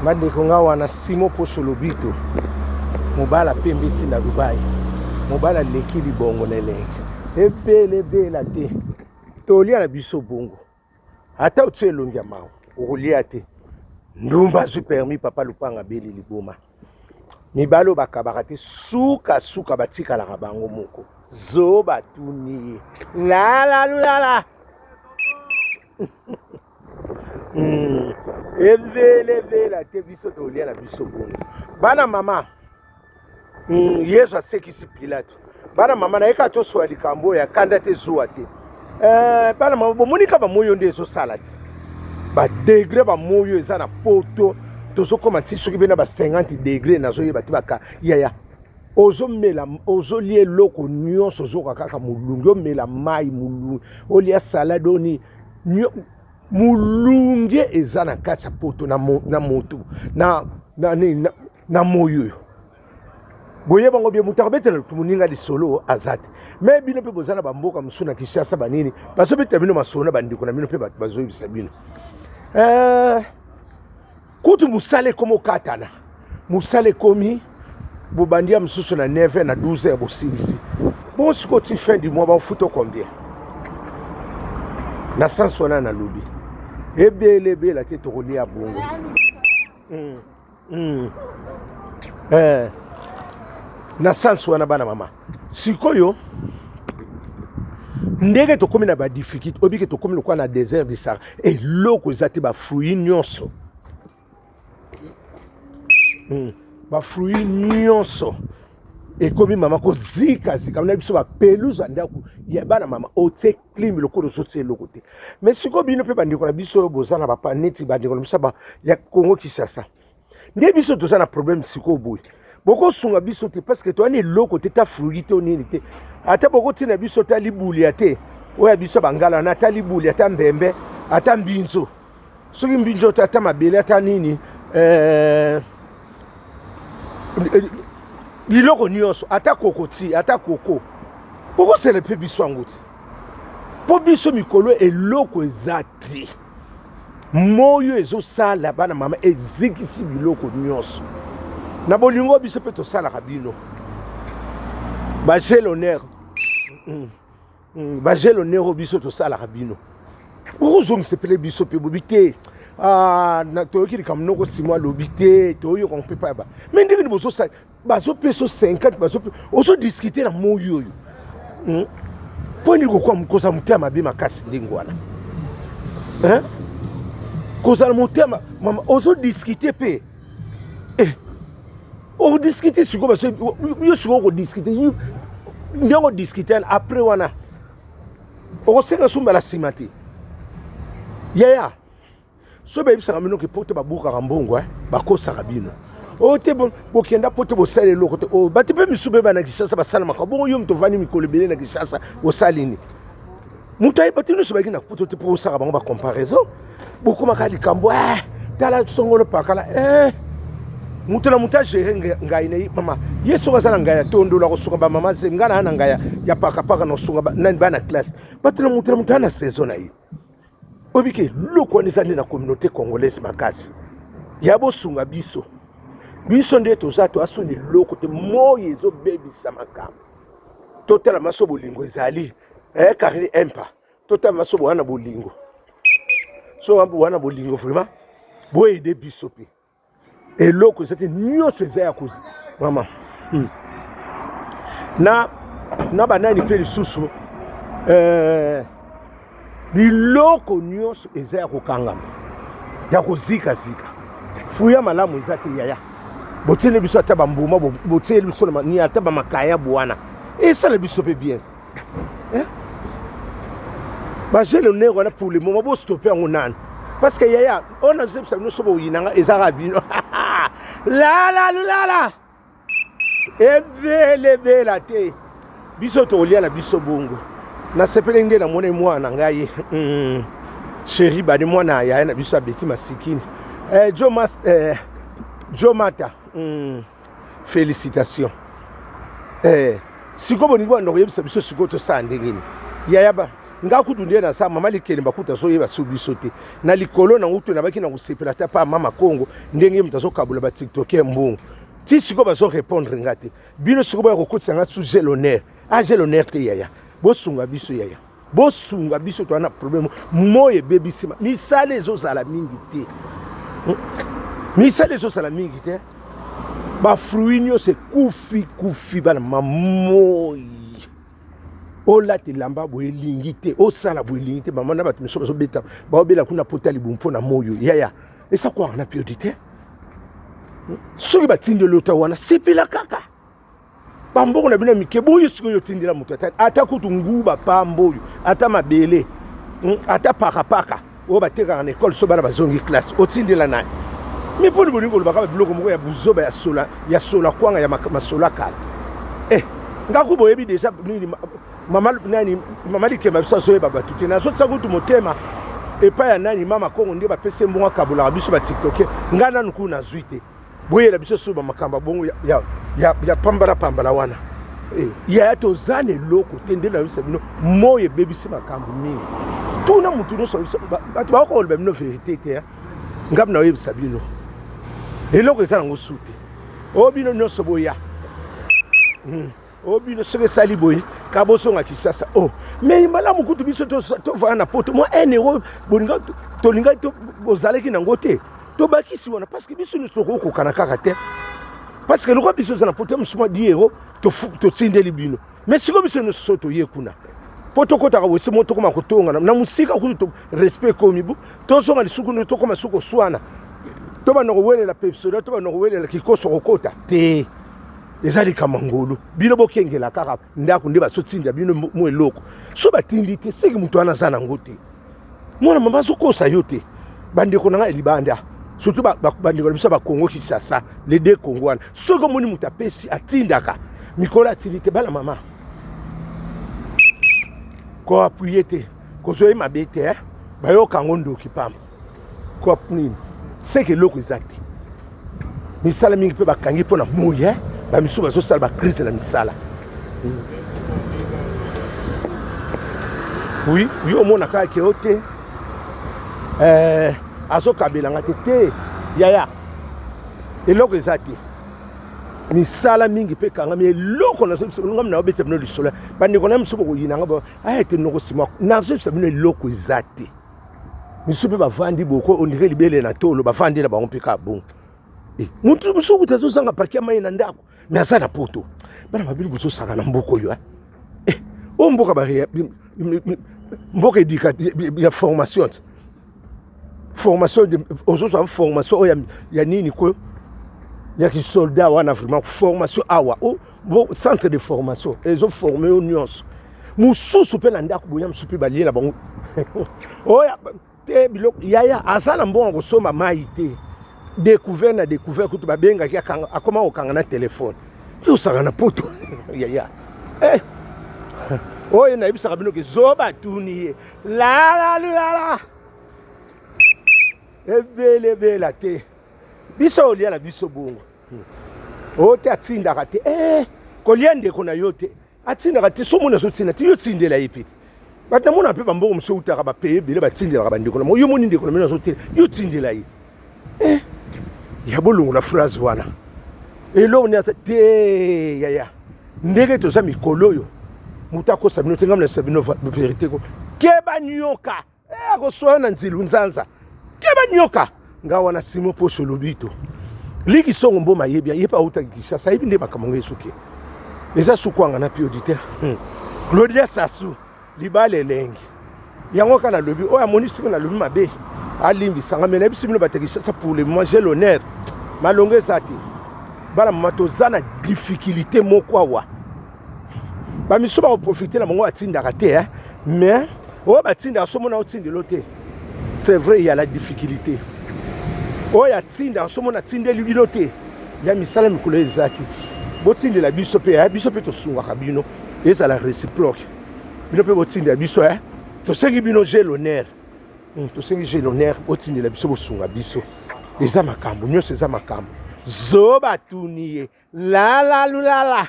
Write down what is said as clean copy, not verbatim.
bandeko nga wana Simo Poso Lobito mobala pe mbeti na Dubai mobala leki libongo na elenge ebele te tolia na biso bongo ata otse elongi ya mawa okolia te ndumba azwi permis papa Lupanga beli liboma mibalo bakabaka te suka batikalaka bango moko zo batuni lala evele te biso tolia na biso bongo bana mama Yesu asekisi Pilato bana mama na yeka toswa likambo ya kanda te zuwa te bana mama bomonika ba moyo nde ezosala te ba degré ba moyo eza na poto tozokoma ti soki bena ba 50 degré nazoyeba te baka yaya ozomela ozolia eloko nyonso ozoka kaka mulungi omela mai mulungi olia salade oni mulungi eza na kati ya poto na moto na moyo boye bango bie mutaka betela tumuninga lisolo azate me bino pe bozana bamboka musuna Kinshasa banini baso beta bino masona bandiko na bino pe bazoyibisa bino kutu musale komo katana musale komi bobandia mususu na 9 na 12 ya bosilisi bon sikoti fin du mois ba futo combien na sansona na lobi ebele la te tokolia bongo na sansu wana bana mama sikoyo ndenge tokomi na ba difficulté obike tokomi lokwa na désert du Sahara eloko ezate ba fruits nyonso ba fruits nyonso ekomi mama ko zika na biso ba pelusa ndako ya bana mama ote clim lokolo sote eloko te mais sikoyo bino pe bandiko na biso bozana papa neti bandiko na biso ba ya Congo Kinshasa nde biso tozana problème sikoyo boye boko sunga biso te parce que to ani loko te ta fruité onini te ata boko tina biso ta libuli te oya biso bangala na ta libuli ata mbembe ata mbinzo soki mbinzo ta mabele ata nini biloko nyonso ata kokoti ata koko boko selepe biso anguti po biso mikolo eloko ezati moyo ezosala bana mama ezikisi biloko nyonso na bolingo biso pe tosala kabino ba gelonnaire biso tosala kabino ozomi sepele biso pe bobite na toyoki likamnoko simwa lobite toyo kon pe pa ba mais ndenge bozo sa bazo peso 50 bazo ozo discuter na moyo yo poni ko kwa mkosa mutema be makasi ndingo wana koza mutema mama ozo discuter pe on discute sur quoi yo sur discuter on discuter après wana on sera sumba la simati yaya so be bisa kamino ke pote babuka kambongo bakosa kabino o te bon bokenda pote bo sale lokote o bati pe misube bana Kinshasa basala makabongo yo mtovani mikolo bele na Kinshasa o salini mutai bati no sobaki na pote te po sala bango ba comparaison boko makali kambo tala songolo pakala mutuna mutaje ngai na mama yeso kasala ngai ya tondo la kosuka ba mama se ngana na ngai ya paka no sunga nani bana classe batuna mutana saison na yi obike loko ni zali na communauté congolaise makasi ya bosunga biso nde tozato asoni loko te moyo ezo bebisa makambo totala maso bolingo ezali carré empa totala maso wana bolingo so wana bolingo vraiment boye de biso pe eloko ezate nyonso eza ya kozi mama na banani pe lisusu biloko nyonso eza ya kokangama ya kozikazika fuya malamu eza te yaya botiele biso ata bambuma botiele biso ni ata bamakaya bwana esala biso pe bien bagele nero wana pour le moment bostope yango nani parce que yaya on a zepsa no sobo yinanga ezaka bino la evele te biso tolia na biso bongo na sepele nde na mona mwana ngai chéri bani mwana yaya na biso abeti masikini Jo Mata félicitations siko boni bwana ngoyebisa biso siko to sande ngini yaya ba nga kutu ndie na sa mama likele bakuta so yeba subiso te na likolo na ngutu na baki na kusepela ta pa mama Kongo ndenge mutazo kabula ba TikTok mbungu ti siko bazo répondre ngate bino siko ba kokutsa nga sous l'honneur a l'honneur te yaya bosunga biso yaya bosunga biso to na problème moye bebisima misale ezozala mingi te misale ezozala mingi te ba fruit nyose kufi bana mamoyi ola te lamba boye lingi te osala boye lingi te mama na bato miso beta baobela kuna potali bumpo na moyo yaya esa kwa na priorité soki batindi lota wana sepela kaka bamboko na bino mike boyo siko yo tindila mutu ata kutu nguba pamboyo ata mabele ata paka o bateka na école so bana bazongi classe otindila naye mi poni boningo lobaka biloko moko ya buzoba ya sola kwanga ya masola kala ngaku boyebi déjà nini mama likema biso azoyeba bato te nazotisa kutu motema epai ya nani mama Kongo nde bapesi mbongo akabolaka biso batiktoke nga nanu kuna nazwi te boyela biso so bamakambo bongo ya pambala wana yaya toza na eloko te nde nayebisa bino moyo ebebisi makambo mingi tuna mutu nyonso bato bakokoloba bino verité te ngamu nayoyebisa bino eloko eza nango su te o bino nyonso boya obino soki esali boye kabosonga Kisasa mais malamu kutu biso tovaya na poto mwa 1 euro bolinga tolinga bozalaki nango te tobakisi wana parce que biso nyonso tokokokana kaka te parce que lokwa biso oza na poto mosuma 10 euro totindeli bino mais siko biso nyonso so toye kuna po tokotaka wese mo tokoma kotonga na mosika kutu respect komi bo tozonga lisuku tokoma suko swana tobanda kowelela pepsoda tobanda kowelela kikoso kokota te ezali kamangolo bino bokengela kaka ndako nde basotinda bino mo eloko so batindi te seki mutu wana za nango te mwana mama azokosa yo te bandeko na nga libanda surtout bandeko na biso bakongo Kisasa les deux Congo wana soki omoni mutu apesi atindaka mikolo atindi te bana mama koapuye te kozoye mabe te bayoka yango ndoki pamba koapnini seki eloko eza te misala mingi mpe bakangi mpo na moyi bamisu bazosala bakrise na misala oui omona kaka ke o te azokabelanga te yaya eloko eza te misala mingi mpe kangami eloko nazobisa na obeta bino lisolo bandeko na misu bokoyinanga ayete nokosima nazobisa bino eloko eza te misu mpe bavandi boko ondire libele na tolo bavandi na bango mpe ka bongo mutu musuku tazozanga parki ya mai na ndako me aza na poto bana babili bozosaka na mboka oyo o mboka mboka edika ya formation ozozwa formation oyo ya nini koyo ya kisoldat wana vraiment formation awa centre de formation ezoforme yo nyonso mosusu mpe na ndako boya mosusu mpe balie na bango oya te biloko yaya aza na mbongo kosomba mai te découvert kutu babengaki akoma kokanga na telefone tosaka na poto yaya oyo nayebisaka bino ke zoba tuni ye lala ebelebela te biso olia na biso bongo o te atindaka te kolia ndeko na yo te atindaka te so mona azotinda te yo tindela ye pete bato namona mpe bambongo moso eutaka bapeye ebele batindelaka bandeko na mo yo moni ndeko na mino azotela yo tindela ye ya bolongo na phrase wana eloko niasa te yaya ndenge toza mikolo oyo mutu akosa bino te ngambo na bino verité ko keba nyoka akosoya na nzilu nzanza keba nyoka nga wana simo poso lobito liki songo mboma yebia yepa utaki Kisasa yebi nde makambo esuki eza sukwanga na pi auditeur Claudia Sassou libale elengi yango kana lobi oyo amoni siko na lobi mabe alimbisanga mena ebisi bino bateki Kisasa pour le manger l'honneur malongo eza te bana mama toza na difficulté moko awa bamiso bakoprofite na bango batindaka te mais oyo batindaka somona otindelo te c'est vrai il y a la difficulté oyo atindaka somona atindeli bino te ya misala mikolo eza te botindela biso mpe tosungaka bino ezala réciproque bino mpe botindela biso tosengi bino j'ai l'honneur tosengi j'ai l'honneur botindela biso bosunga biso eza makambo nyonso eza makambo zoba tuni ye lala